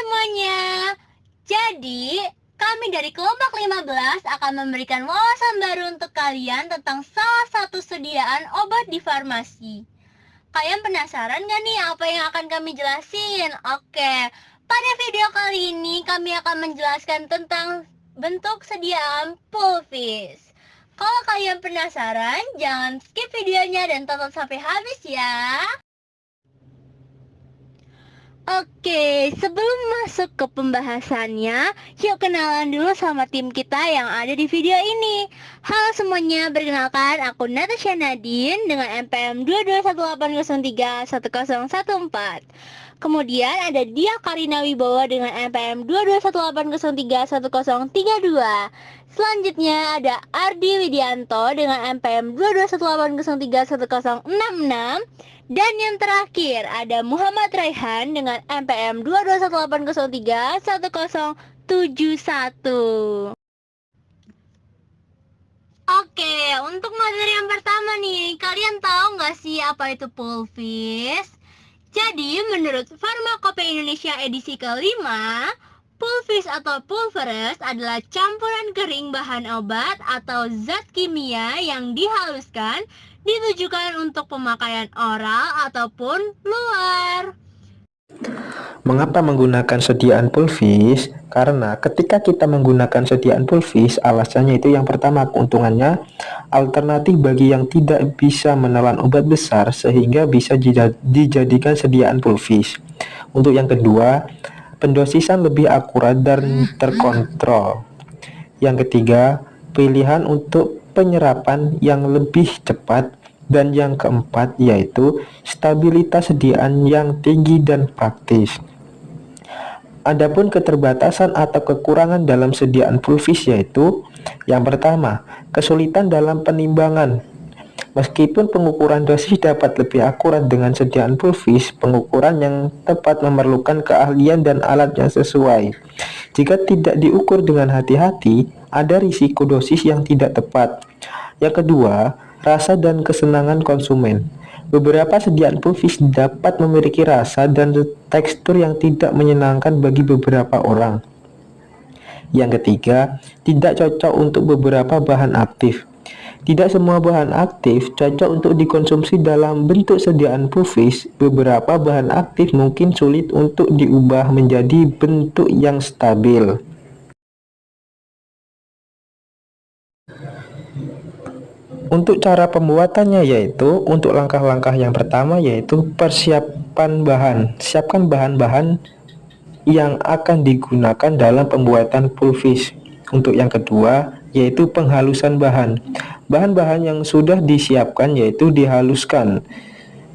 semuanya. Jadi, kami dari kelompok 15 akan memberikan wawasan baru untuk kalian tentang salah satu sediaan obat di farmasi. Kalian penasaran gak nih apa yang akan kami jelasin? Oke, pada video kali ini kami akan menjelaskan tentang bentuk sediaan pulvis. Kalau kalian penasaran, jangan skip videonya dan tonton sampai habis ya. Oke, sebelum masuk ke pembahasannya, yuk kenalan dulu sama tim kita yang ada di video ini. Halo semuanya, perkenalkan aku Natasha Nadine dengan NPM 22180310114. Kemudian ada Dia Karina Wibowo dengan NPM 22180311032. Selanjutnya ada Ardi Widianto dengan NPM 22180311066. Dan yang terakhir ada Muhammad Raihan dengan NPM 22180311071. Oke, untuk materi yang pertama nih, kalian tahu nggak sih apa itu pulvis? Jadi, menurut Farmakope Indonesia edisi kelima, pulvis atau pulveres adalah campuran kering bahan obat atau zat kimia yang dihaluskan ditujukan untuk pemakaian oral ataupun luar. Mengapa menggunakan sediaan pulvis? Karena ketika kita menggunakan sediaan pulvis, alasannya itu yang pertama keuntungannya alternatif bagi yang tidak bisa menelan obat besar sehingga bisa dijadikan sediaan pulvis. Untuk yang kedua, pendosisan lebih akurat dan terkontrol. Yang ketiga, pilihan untuk penyerapan yang lebih cepat. Dan yang keempat yaitu stabilitas sediaan yang tinggi dan praktis. Adapun keterbatasan atau kekurangan dalam sediaan pulvis yaitu yang pertama, kesulitan dalam penimbangan. Meskipun pengukuran dosis dapat lebih akurat dengan sediaan pulvis, pengukuran yang tepat memerlukan keahlian dan alat yang sesuai. Jika tidak diukur dengan hati-hati, ada risiko dosis yang tidak tepat. Yang kedua, rasa dan kesenangan konsumen. Beberapa sediaan pulvis dapat memiliki rasa dan tekstur yang tidak menyenangkan bagi beberapa orang. Yang ketiga, tidak cocok untuk beberapa bahan aktif. Tidak semua bahan aktif cocok untuk dikonsumsi dalam bentuk sediaan pulvis. Beberapa bahan aktif mungkin sulit untuk diubah menjadi bentuk yang stabil. Untuk cara pembuatannya yaitu untuk langkah-langkah yang pertama yaitu persiapan bahan. Siapkan bahan-bahan yang akan digunakan dalam pembuatan pulvis. Untuk yang kedua yaitu penghalusan bahan. Bahan-bahan yang sudah disiapkan yaitu dihaluskan.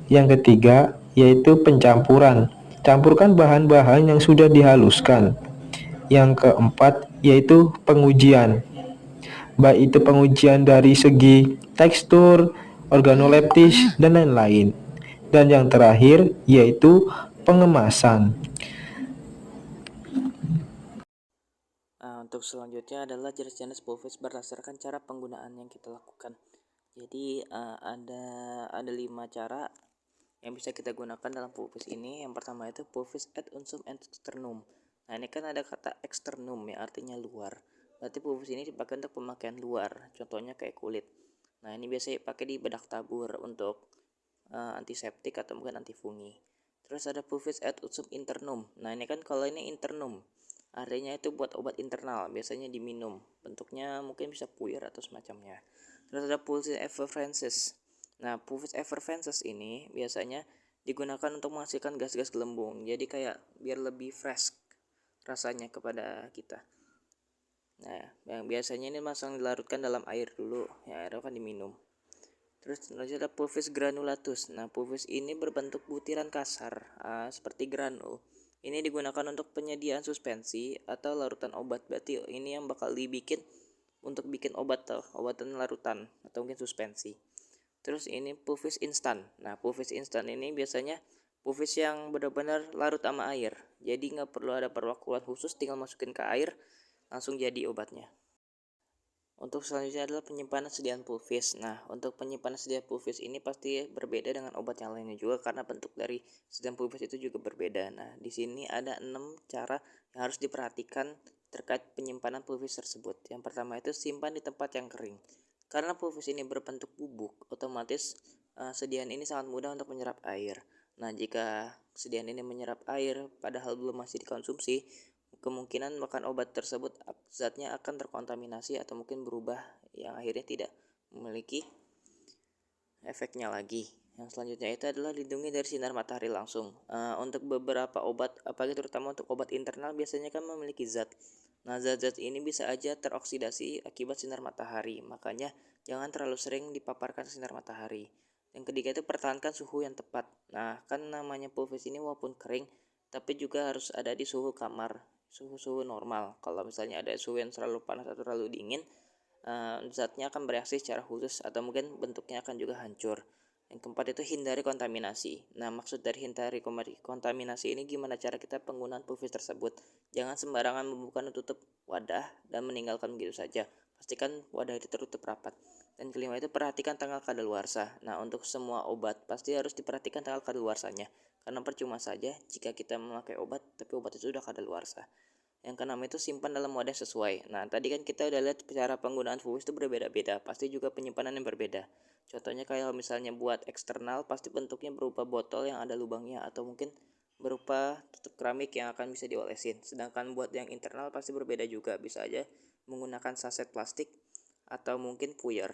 Yang ketiga yaitu pencampuran. Campurkan bahan-bahan yang sudah dihaluskan. Yang keempat yaitu pengujian. Baik itu pengujian dari segi tekstur, organoleptis, dan lain-lain. Dan yang terakhir yaitu pengemasan. Untuk selanjutnya adalah jenis-jenis pulvis berdasarkan cara penggunaan yang kita lakukan. Jadi ada 5 cara yang bisa kita gunakan dalam pulvis ini. Yang pertama itu pulvis ad unsum externum. Nah, ini kan ada kata externum ya, artinya luar. Berarti pulvis ini dipakai untuk pemakaian luar, contohnya kayak kulit. Nah, ini biasanya pakai di bedak tabur untuk antiseptik atau mungkin antifungi. Terus ada pulvis ad unsum internum. Nah, ini kan kalau ini internum, artinya itu buat obat internal, biasanya diminum. Bentuknya mungkin bisa puir atau semacamnya. Terus ada pulvis effervescens. Nah, pulvis effervescens ini biasanya digunakan untuk menghasilkan gas-gas gelembung. Jadi kayak biar lebih fresh rasanya kepada kita. Nah, yang biasanya ini masang dilarutkan dalam air dulu, ya air akan diminum. Terus ada pulvis granulatus. Nah, pulvis ini berbentuk butiran kasar, seperti granul. Ini digunakan untuk penyediaan suspensi atau larutan obat. Berarti ini yang bakal dibikin untuk bikin obat atau obatan larutan atau mungkin suspensi. Terus ini pulvis instan. Nah, pulvis instan ini biasanya pulvis yang benar-benar larut sama air. Jadi nggak perlu ada perwakilan khusus, tinggal masukin ke air langsung jadi obatnya. Untuk selanjutnya adalah penyimpanan sediaan pulvis. Nah, untuk penyimpanan sediaan pulvis ini pasti berbeda dengan obat yang lainnya juga karena bentuk dari sediaan pulvis itu juga berbeda. Nah, di sini ada 6 cara yang harus diperhatikan terkait penyimpanan pulvis tersebut. Yang pertama itu simpan di tempat yang kering. Karena pulvis ini berbentuk bubuk, otomatis sediaan ini sangat mudah untuk menyerap air. Nah, jika sediaan ini menyerap air padahal belum masih dikonsumsi, kemungkinan makan obat tersebut zatnya akan terkontaminasi atau mungkin berubah yang akhirnya tidak memiliki efeknya lagi. Yang selanjutnya itu adalah lindungi dari sinar matahari langsung. Untuk beberapa obat, apalagi terutama untuk obat internal biasanya kan memiliki zat. Nah, zat-zat ini bisa aja teroksidasi akibat sinar matahari. Makanya jangan terlalu sering dipaparkan sinar matahari. Yang ketiga itu pertahankan suhu yang tepat. Nah, kan namanya pulvis ini walaupun kering, tapi juga harus ada di suhu kamar, suhu normal. Kalau misalnya ada suhu yang terlalu panas atau terlalu dingin, zatnya akan bereaksi secara khusus atau mungkin bentuknya akan juga hancur. Yang keempat itu hindari kontaminasi. Nah, maksud dari hindari kontaminasi ini gimana cara kita penggunaan pulvis tersebut. Jangan sembarangan membuka dan tutup wadah dan meninggalkan begitu saja. Pastikan wadah itu tertutup rapat. Dan kelima itu perhatikan tanggal kadaluarsa. Nah, untuk semua obat pasti harus diperhatikan tanggal kadaluarsanya. Karena percuma saja jika kita memakai obat tapi obat itu sudah kadaluarsa. Yang keenam itu simpan dalam wadah sesuai. Nah, tadi kan kita udah lihat cara penggunaan pulvis itu berbeda-beda, pasti juga penyimpanan yang berbeda. Contohnya kayak misalnya buat eksternal pasti bentuknya berupa botol yang ada lubangnya atau mungkin berupa tutup keramik yang akan bisa diolesin. Sedangkan buat yang internal pasti berbeda juga, bisa aja menggunakan saset plastik atau mungkin puyer.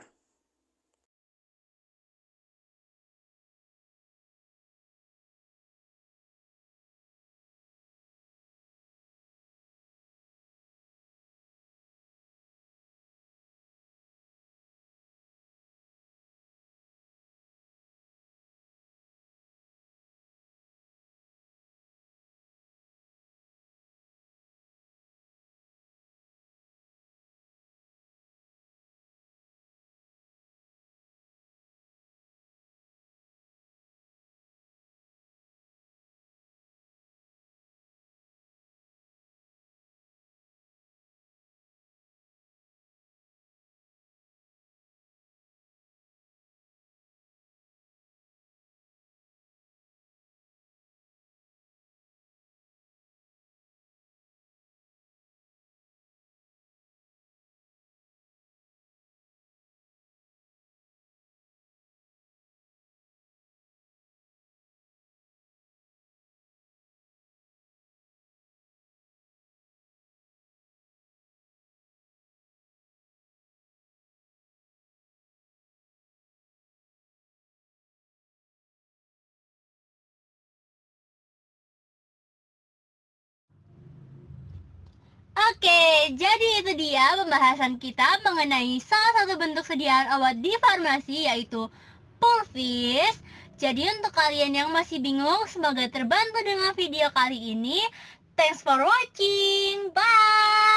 Oke, jadi itu dia pembahasan kita mengenai salah satu bentuk sediaan obat di farmasi, yaitu pulvis. Jadi untuk kalian yang masih bingung, semoga terbantu dengan video kali ini. Thanks for watching. Bye.